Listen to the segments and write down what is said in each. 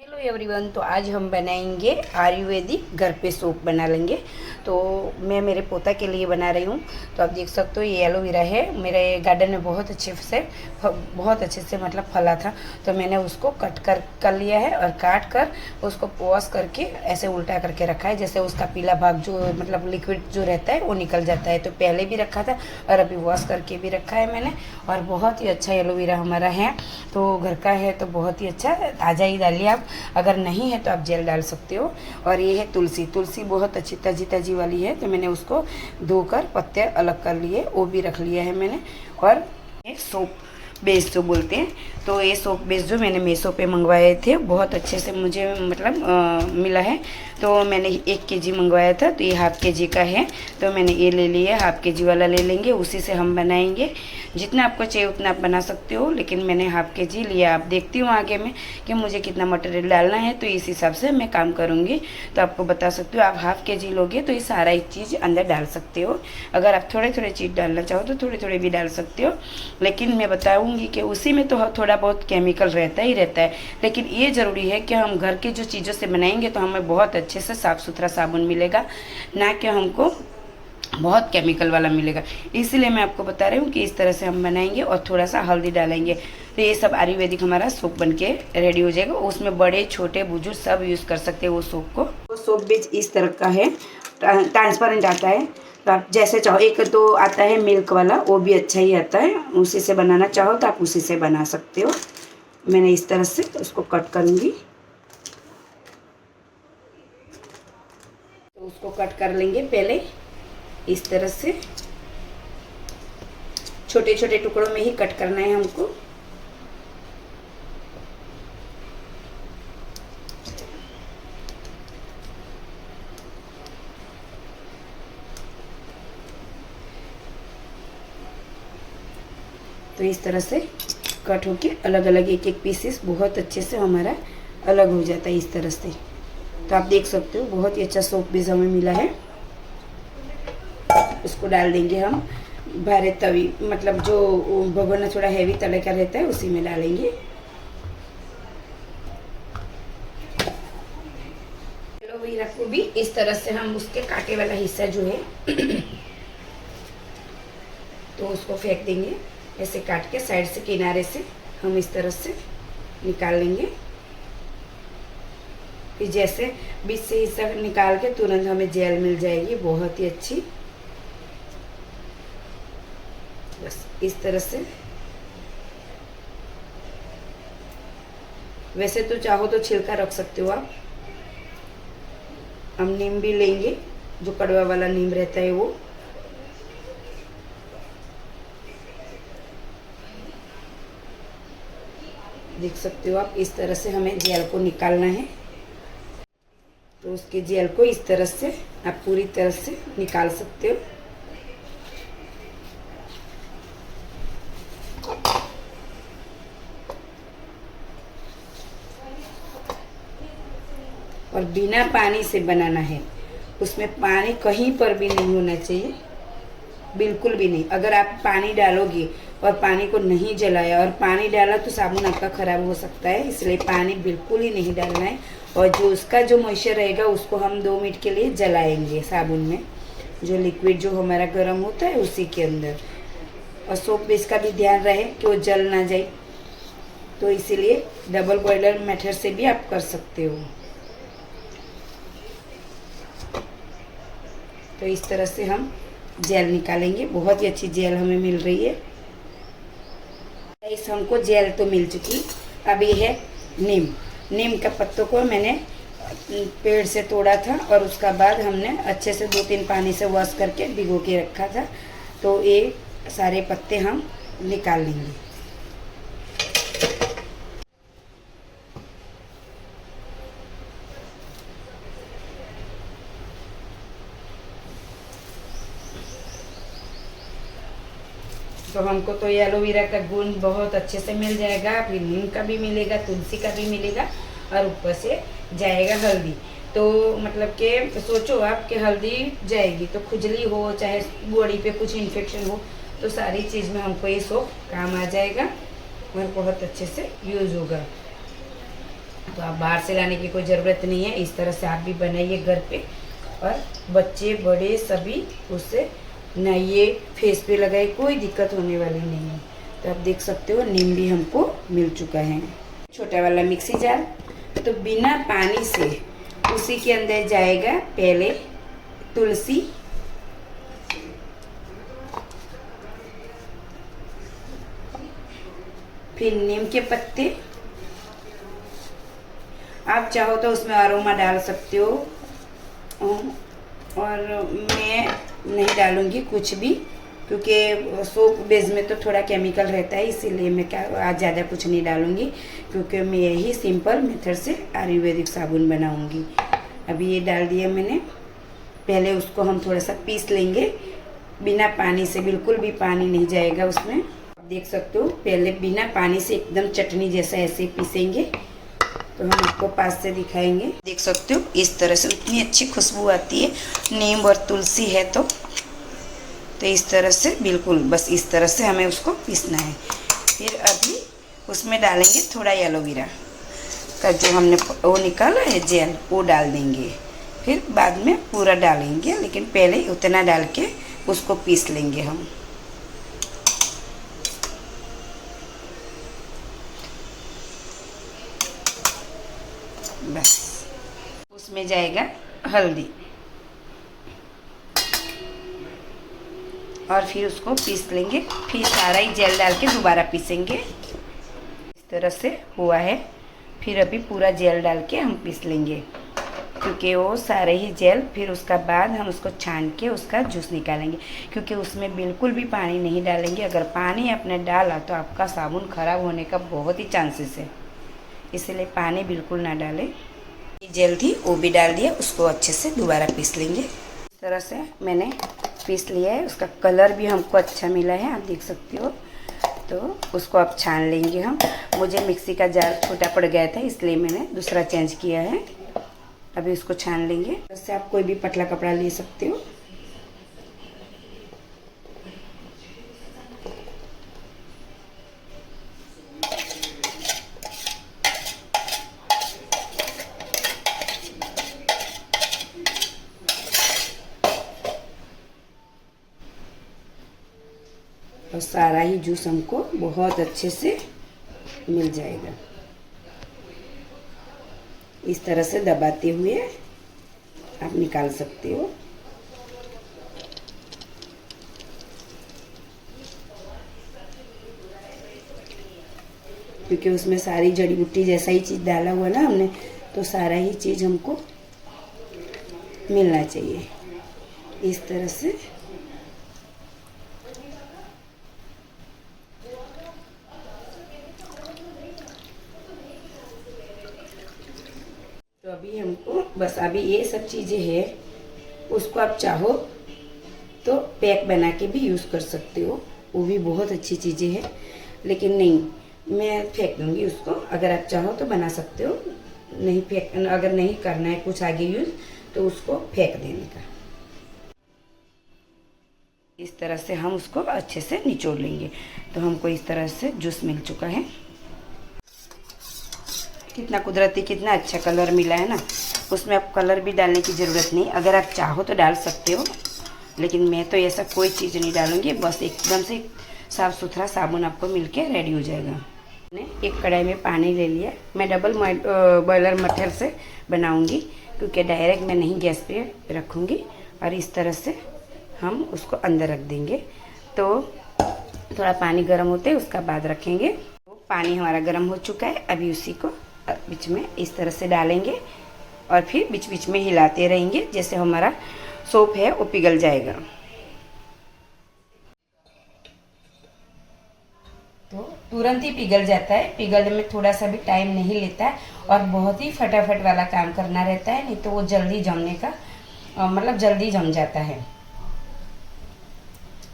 Hello everyone. तो आज हम बनाएंगे आयुर्वेदिक घर पे सूप बना लेंगे। तो मैं मेरे पोता के लिए बना रही हूँ। तो आप देख सकते हो ये एलोवेरा है, मेरे गार्डन में बहुत अच्छे से मतलब फला था। तो मैंने उसको कट कर लिया है और काट कर उसको वॉश करके ऐसे उल्टा करके रखा है, जैसे उसका पीला भाग जो मतलब लिक्विड जो रहता है वो निकल जाता है। तो पहले भी रखा था और अभी वॉश करके भी रखा है मैंने। और बहुत ही अच्छा एलोवेरा हमारा है, तो घर का है तो बहुत ही अच्छा। ताज़ा ही डालिए आप, अगर नहीं है तो आप जेल डाल सकते हो। और ये है तुलसी। तुलसी बहुत अच्छी ताजी ताजी वाली है, तो मैंने उसको धोकर पत्ते अलग कर लिए, वो भी रख लिया है मैंने। और ये सोप बेस जो बोलते हैं, तो ये सोप बेस जो मैंने मीशो पे मंगवाए थे बहुत अच्छे से मुझे मतलब मिला है। तो मैंने 1 केजी मंगवाया था, तो ये हाफ केजी का है। तो मैंने ये ले लिया, हाफ केजी वाला ले लेंगे, उसी से हम बनाएंगे। जितना आपको चाहिए उतना आप बना सकते हो, लेकिन मैंने हाफ केजी लिया। आप देखती हूँ आगे में कि मुझे कितना मटेरियल डालना है, तो इस हिसाब से मैं काम करूँगी। तो आपको बता सकती हूँ, आप हाफ केजी लोगे तो ये सारा एक चीज़ अंदर डाल सकते हो। अगर आप थोड़े थोड़े चीज़ डालना चाहो तो थोड़े थोड़े भी डाल सकते हो, लेकिन मैं बताऊँगी कि उसी में तो थोड़ा बहुत केमिकल रहता ही रहता है। लेकिन ये ज़रूरी है कि हम घर की जो चीज़ों से बनाएंगे तो हमें बहुत अच्छे से साफ़ सुथरा साबुन मिलेगा, ना कि हमको बहुत केमिकल वाला मिलेगा। इसलिए मैं आपको बता रही हूँ कि इस तरह से हम बनाएंगे और थोड़ा सा हल्दी डालेंगे, तो ये सब आयुर्वेदिक हमारा सूप बन के रेडी हो जाएगा। उसमें बड़े छोटे बुजुर्ग सब यूज़ कर सकते हैं वो सूप को। वो सूप बीज इस तरह का है, ट्रांसपेरेंट आता है। तो आप जैसे चाहो, एक तो आता है मिल्क वाला, वो भी अच्छा ही आता है, उसी से बनाना चाहो तो आप उसी से बना सकते हो। मैंने इस तरह से उसको कट करूँगी, तो उसको कट कर लेंगे पहले इस तरह से। छोटे छोटे टुकड़ों में ही कट करना है हमको। तो इस तरह से कट होके अलग अलग एक एक पीसेस बहुत अच्छे से हमारा अलग हो जाता है इस तरह से। तो आप देख सकते हो बहुत ही अच्छा सूप भी हमें मिला है। उसको डाल देंगे हम भारे तवी, मतलब जो भगोना थोड़ा हैवी तले का रहता है उसी में डालेंगे। एलोवेरा को भी इस तरह से हम उसके कांटे वाला हिस्सा जो है तो उसको फेंक देंगे, ऐसे काट के साइड से किनारे से हम इस तरह से निकाल लेंगे। फिर जैसे बीच से हिस्सा निकाल के तुरंत हमें जेल मिल जाएगी बहुत ही अच्छी। बस इस तरह से। वैसे तो चाहो तो छिलका रख सकते हो आप। हम नीम भी लेंगे, जो कड़वा वाला नीम रहता है वो। देख सकते हो आप, इस तरह से हमें जेल को निकालना है। तो उसके जेल को इस तरह से आप पूरी तरह से निकाल सकते हो। और बिना पानी से बनाना है, उसमें पानी कहीं पर भी नहीं होना चाहिए, बिल्कुल भी नहीं। अगर आप पानी डालोगे और पानी को नहीं जलाया और पानी डाला तो साबुन आपका ख़राब हो सकता है, इसलिए पानी बिल्कुल ही नहीं डालना है। और जो उसका जो मॉइस्चर रहेगा उसको हम 2 मिनट के लिए जलाएंगे साबुन में, जो लिक्विड जो हमारा गर्म होता है उसी के अंदर। और सोप बेस का भी ध्यान रहे कि वो जल ना जाए, तो इसीलिए डबल बॉयलर मेथड से भी आप कर सकते हो। तो इस तरह से हम जेल निकालेंगे। बहुत ही अच्छी जेल हमें मिल रही है। इस हमको जेल तो मिल चुकी। अब ये है नीम। नीम का पत्तों को मैंने पेड़ से तोड़ा था और उसका बाद हमने अच्छे से 2-3 पानी से वॉश करके भिगो के रखा था। तो ये सारे पत्ते हम निकाल लेंगे। तो हमको तो ये एलोवेरा का गुण बहुत अच्छे से मिल जाएगा, फिर नीम का भी मिलेगा, तुलसी का भी मिलेगा, और ऊपर से जाएगा हल्दी। तो मतलब कि सोचो आप कि हल्दी जाएगी तो खुजली हो चाहे बॉडी पे कुछ इन्फेक्शन हो, तो सारी चीज़ में हमको ये सोप काम आ जाएगा और बहुत अच्छे से यूज़ होगा। तो आप बाहर से लाने की कोई ज़रूरत नहीं है। इस तरह से आप भी बनाइए घर पे, और बच्चे बड़े सभी उससे नहाइए, फेस पे लगाए, कोई दिक्कत होने वाली नहीं है। तो आप देख सकते हो नीम भी हमको मिल चुका है। छोटा वाला मिक्सी जार, तो बिना पानी से उसी के अंदर जाएगा पहले तुलसी, फिर नीम के पत्ते। आप चाहो तो उसमें अरोमा डाल सकते हो, और मैं नहीं डालूंगी कुछ भी, क्योंकि सोप बेस में तो थोड़ा केमिकल रहता है, इसीलिए मैं आज ज़्यादा कुछ नहीं डालूंगी, क्योंकि मैं यही सिंपल मेथड से आयुर्वेदिक साबुन बनाऊंगी। अभी ये डाल दिया मैंने। पहले उसको हम थोड़ा सा पीस लेंगे बिना पानी से, बिल्कुल भी पानी नहीं जाएगा उसमें। आप देख सकते हो पहले बिना पानी से एकदम चटनी जैसा ऐसे पीसेंगे। तो हम आपको पास से दिखाएंगे। देख सकते हो इस तरह से इतनी अच्छी खुशबू आती है, नीम और तुलसी है तो इस तरह से बिल्कुल बस इस तरह से हमें उसको पीसना है। फिर अभी उसमें डालेंगे थोड़ा एलोवेरा का जो हमने वो निकाला है जेल, वो डाल देंगे। फिर बाद में पूरा डालेंगे, लेकिन पहले उतना डाल के उसको पीस लेंगे हम। बस उसमें जाएगा हल्दी, और फिर उसको पीस लेंगे। फिर सारा ही जेल डाल के दोबारा पीसेंगे। इस तरह से हुआ है। फिर अभी पूरा जेल डाल के हम पीस लेंगे, क्योंकि वो सारे ही जेल, फिर उसका बाद हम उसको छान के उसका जूस निकालेंगे, क्योंकि उसमें बिल्कुल भी पानी नहीं डालेंगे। अगर पानी आपने डाला तो आपका साबुन खराब होने का बहुत ही चांसेस है, इसलिए पानी बिल्कुल ना डालें। जेल थी वो भी डाल दिया, उसको अच्छे से दोबारा पीस लेंगे। इस तरह से मैंने पीस लिया है। उसका कलर भी हमको अच्छा मिला है, आप देख सकते हो। तो उसको अब छान लेंगे हम। मुझे मिक्सी का जार छोटा पड़ गया था, इसलिए मैंने दूसरा चेंज किया है। अभी उसको छान लेंगे। वैसे आप कोई भी पतला कपड़ा ले सकते हो। और सारा ही जूस हमको बहुत अच्छे से मिल जाएगा। इस तरह से दबाते हुए आप निकाल सकते हो। क्योंकि उसमें सारी जड़ी बूटी जैसा ही चीज़ डाला हुआ ना हमने, तो सारा ही चीज़ हमको मिलना चाहिए। इस तरह से तो अभी हमको बस अभी ये सब चीज़ें हैं। उसको आप चाहो तो पैक बना के भी यूज़ कर सकते हो, वो भी बहुत अच्छी चीज़ें हैं। लेकिन नहीं, मैं फेंक दूँगी उसको। अगर आप चाहो तो बना सकते हो, नहीं फेंक, अगर नहीं करना है कुछ आगे यूज़ तो उसको फेंक देने का। इस तरह से हम उसको अच्छे से निचोड़ लेंगे। तो हमको इस तरह से जूस मिल चुका है। कितना कुदरती, कितना अच्छा कलर मिला है ना। उसमें आप कलर भी डालने की ज़रूरत नहीं, अगर आप चाहो तो डाल सकते हो, लेकिन मैं तो ऐसा कोई चीज़ नहीं डालूंगी। बस एकदम से साफ़ सुथरा साबुन आपको मिलके रेडी हो जाएगा। मैंने एक कढ़ाई में पानी ले लिया। मैं डबल बॉयलर मेथड से बनाऊंगी, क्योंकि डायरेक्ट मैं नहीं गैस पे रखूँगी। और इस तरह से हम उसको अंदर रख देंगे। तो थोड़ा पानी गर्म होते उसका बाद रखेंगे। तो पानी हमारा गर्म हो चुका है। अभी उसी को बीच में इस तरह से डालेंगे, और फिर बीच बीच में हिलाते रहेंगे, जैसे हमारा सोप है वो पिघल जाएगा। तो तुरंत ही पिघल जाता है। पिघलने में थोड़ा सा भी टाइम नहीं लेता है, और बहुत ही फटाफट वाला काम करना रहता है, नहीं तो वो जल्दी जमने का मतलब जल्दी जम जाता है।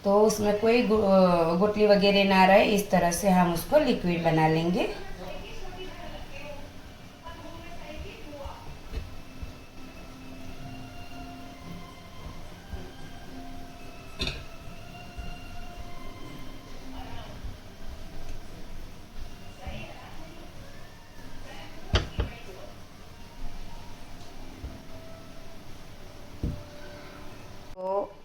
तो उसमें कोई गुठली वगैरह ना रहे, इस तरह से हम उसको लिक्विड बना लेंगे।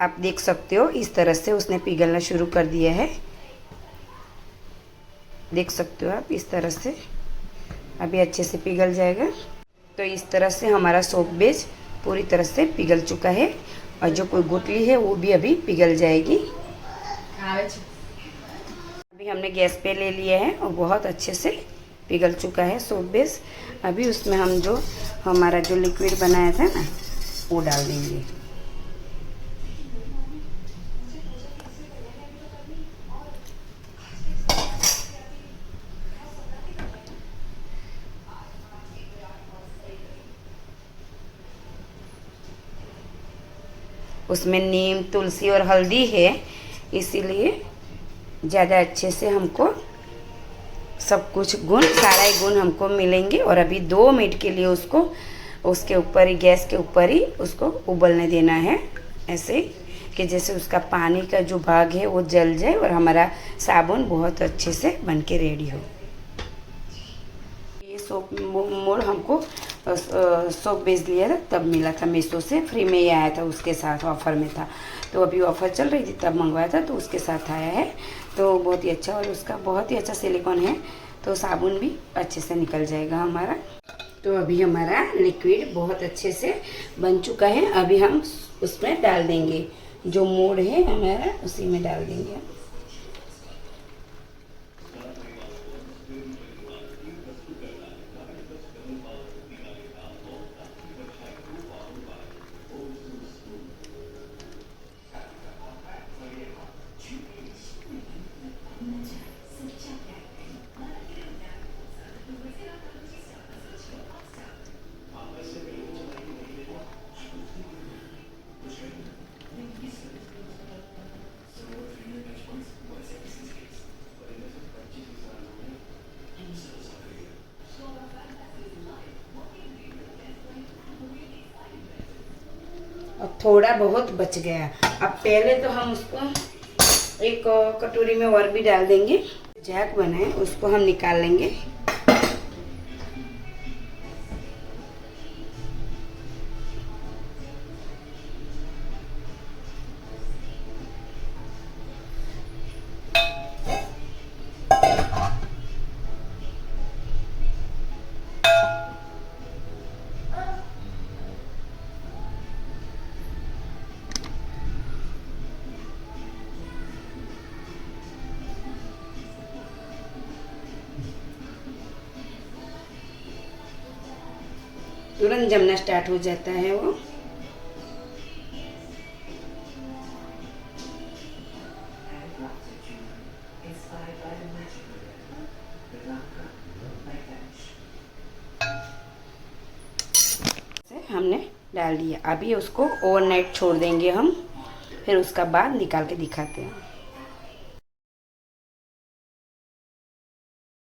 आप देख सकते हो इस तरह से उसने पिघलना शुरू कर दिया है। देख सकते हो आप इस तरह से अभी अच्छे से पिघल जाएगा। तो इस तरह से हमारा सोप बेस पूरी तरह से पिघल चुका है और जो कोई गुठली है वो भी अभी पिघल जाएगी। अभी हमने गैस पे ले लिया है और बहुत अच्छे से पिघल चुका है सोप बेस। अभी उसमें हम जो हमारा जो लिक्विड बनाया था ना वो डाल देंगे। उसमें नीम, तुलसी और हल्दी है, इसीलिए ज़्यादा अच्छे से हमको सब कुछ गुण, सारा ही गुण हमको मिलेंगे। और अभी 2 मिनट के लिए उसको उसके ऊपर ही, गैस के ऊपर ही उसको उबलने देना है, ऐसे कि जैसे उसका पानी का जो भाग है वो जल जाए और हमारा साबुन बहुत अच्छे से बन के रेडी हो। ये सोप मोल्ड हमको सोप बेच लिया था, तब मिला था मीशो से, फ्री में ही आया था, उसके साथ ऑफ़र में था। तो अभी ऑफ़र चल रही थी तब मंगवाया था, तो उसके साथ आया है। तो बहुत ही अच्छा, और उसका बहुत ही अच्छा सिलिकॉन है, तो साबुन भी अच्छे से निकल जाएगा हमारा। तो अभी हमारा लिक्विड बहुत अच्छे से बन चुका है। अभी हम उसमें डाल देंगे, जो मोल्ड है हमारा उसी में डाल देंगे। और थोड़ा बहुत बच गया। अब पहले तो हम उसको एक कटोरी में और भी डाल देंगे। जैक बनाए उसको हम निकाल लेंगे। तुरंत जमना स्टार्ट हो जाता है वो। हमने डाल दिया। अभी उसको ओवरनाइट छोड़ देंगे हम, फिर उसका बाद निकाल के दिखाते हैं।